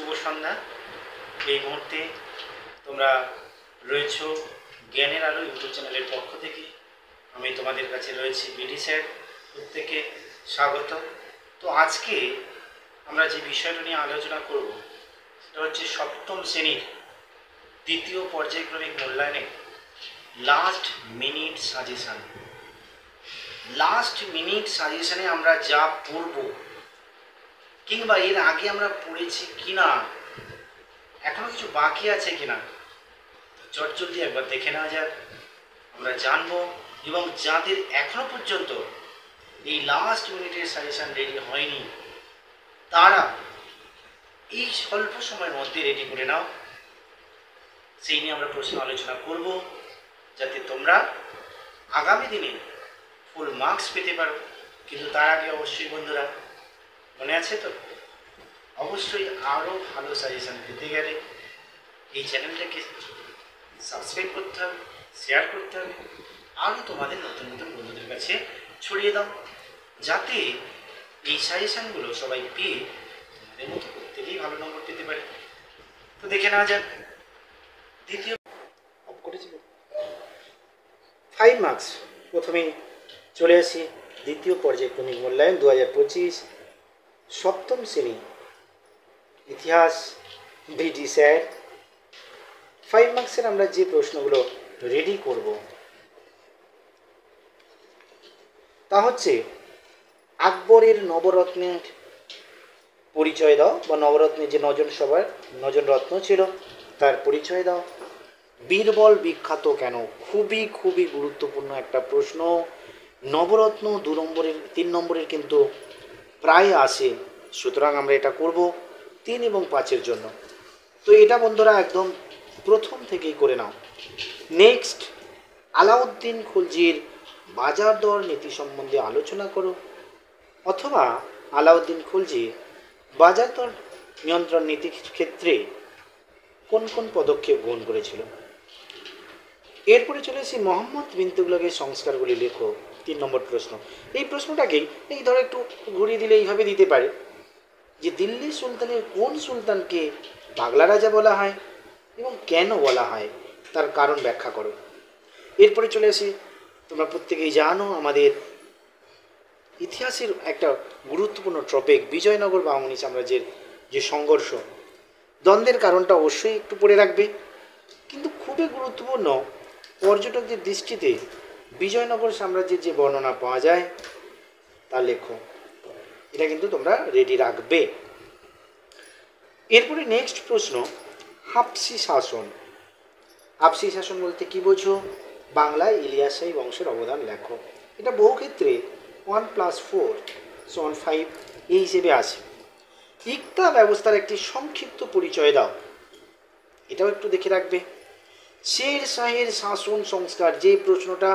শুভ সন্ধ্যা। এই মুহূর্তে তোমরা রয়েছ জ্ঞানের আলো ইউটিউব চ্যানেলের পক্ষ থেকে। আমি তোমাদের কাছে রয়েছি বিডি স্যার। প্রত্যেকে স্বাগত। তো আজকে আমরা যে বিষয়টা নিয়ে আলোচনা করব সেটা হচ্ছে সপ্তম শ্রেণীর দ্বিতীয় পর্যায়ক্রমিক মূল্যায়নে last minute suggestion. Last minute সাজেশানে আমরা যা পড়ব কিংবা এর আগে আমরা পড়েছি কিনা, এখনো কিছু বাকি আছে কিনা, চটজলদি একবার দেখে নেওয়া যাক। আমরা জানবো এবং যাদের এখনো পর্যন্ত এই লাস্ট মিনিটের সাজেশান রেডি হয়নি তারা এই স্বল্প সময়ের মধ্যে রেডি করে নাও। সেই নিয়ে আমরা প্রশ্ন আলোচনা করব, যাতে তোমরা আগামী দিনে ফুল মার্কস পেতে পারো। কিন্তু তার আগে অবশ্যই বন্ধুরা, মনে আছে তো, অবশ্যই আরও ভালো সাজেশান পেতে গেলে এই চ্যানেলটাকে সাবস্ক্রাইব করতে হবে, শেয়ার করতে হবে, আরও তোমাদের নতুন নতুন বন্ধুদের কাছে ছড়িয়ে দাও, যাতে এই সাজেশানগুলো সবাই পেয়ে তোমাদের মতো প্রত্যেকেই ভালো নম্বর পেতে পারে। তো দেখে নেওয়া যাক। দ্বিতীয় অফ করেছিল 5 মার্কস। প্রথমেই চলে আসি দ্বিতীয় পর্যায়ক্রমিক মূল্যায়ন 2025 সপ্তম শ্রেণী ইতিহাস বিডি স্যার। 5 মার্কসের আমরা যে প্রশ্নগুলো রেডি করব তা হচ্ছে আকবরের নবরত্নের পরিচয় দাও, বা নবরত্নের যে নজন রত্ন ছিল তার পরিচয় দাও। বীরবল বিখ্যাত কেন? খুবই খুবই গুরুত্বপূর্ণ একটা প্রশ্ন। নবরত্ন 3 নম্বরের কিন্তু প্রায় আসে, সুতরাং আমরা এটা করব 3 এবং 5-এর জন্য। তো এটা বন্ধুরা একদম প্রথম থেকেই করে নাও। নেক্সট, আলাউদ্দিন খলজির বাজার দর নীতি সম্বন্ধে আলোচনা করো, অথবা আলাউদ্দিন খলজি বাজার দর নিয়ন্ত্রণ নীতির ক্ষেত্রে কোন কোন পদক্ষেপ গ্রহণ করেছিল। এরপরে চলে এসেছি মোহাম্মদ বিন তুগলকের সংস্কারগুলি লেখো, 3 নম্বর প্রশ্ন। এই প্রশ্নটাকেই এই ধরো একটু ঘুরিয়ে দিলে এইভাবে দিতে পারে যে দিল্লি সুলতানের কোন সুলতানকে পাগলা রাজা বলা হয় এবং কেন বলা হয় তার কারণ ব্যাখ্যা করো। এরপরে চলে আসি, তোমরা প্রত্যেকেই জানো আমাদের ইতিহাসের একটা গুরুত্বপূর্ণ টপিক বিজয়নগর বামনী সাম্রাজ্যের যে সংঘর্ষ, দ্বন্দ্বের কারণটা অবশ্যই একটু পড়ে রাখবে। কিন্তু খুবই গুরুত্বপূর্ণ, পর্যটকদের দৃষ্টিতে বিজয়নগর সাম্রাজ্যের যে বর্ণনা পাওয়া যায় তা লেখো। এটা কিন্তু তোমরা রেডি রাখবে। এরপরে নেক্সট প্রশ্ন, হাফসি শাসন। হাফসি শাসন বলতে কি বোঝো? বাংলায় ইলিয়াস শাহী বংশের অবদান লেখো। এটা বহু ক্ষেত্রে 1+4 = 5 এই হিসেবে আসে। ইকতা ব্যবস্থার একটি সংক্ষিপ্ত পরিচয় দাও, এটাও একটু দেখে রাখবে। শের শাহের শাসন সংস্কার, যে প্রশ্নটা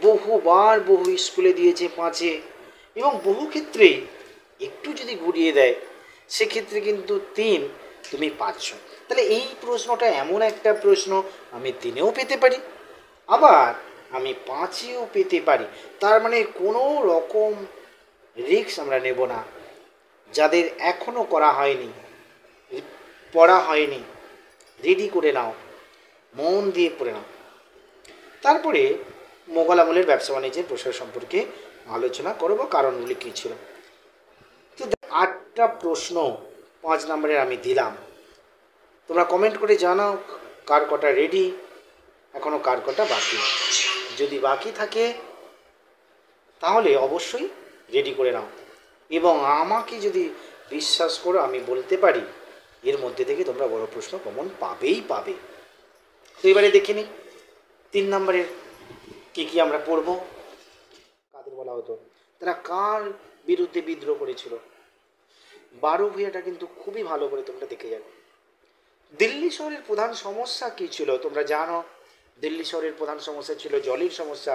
বহুবার বহু স্কুলে দিয়েছে 5-এ, এবং বহু ক্ষেত্রেই একটু যদি ঘুরিয়ে দেয় সেক্ষেত্রে কিন্তু 3 তুমি পাচ্ছ। তাহলে এই প্রশ্নটা এমন একটা প্রশ্ন আমি 3-এও পেতে পারি, আবার আমি 5-এও পেতে পারি। তার মানে কোনো রকম রিস্ক আমরা নেব না। যাদের এখনও করা হয়নি, পড়া হয়নি, রেডি করে নাও, মন দিয়ে পড়ে নাও। তারপরে মোগল আমলের ব্যবসা বাণিজ্যের প্রসার সম্পর্কে আলোচনা করব, কারণগুলি কী ছিল। তো 8টা প্রশ্ন 5 নম্বরের আমি দিলাম। তোমরা কমেন্ট করে জানাও কার কটা রেডি, এখনও কার কটা বাকি। যদি বাকি থাকে তাহলে অবশ্যই রেডি করে নাও, এবং আমাকে যদি বিশ্বাস করো আমি বলতে পারি এর মধ্যে থেকে তোমরা বড় প্রশ্ন কমন পাবেই পাবে। তো এবারে দেখে নিই 3 নম্বরের কী কী আমরা পড়ব। কাদের বলা হতো, তারা কার বিরুদ্ধে বিদ্রোহ করেছিল। 12 ভূঁইয়াটা কিন্তু খুবই ভালো করে তোমরা দেখে যাবে। দিল্লি শহরের প্রধান সমস্যা কী ছিল? তোমরা জানো দিল্লি শহরের প্রধান সমস্যা ছিল জলের সমস্যা।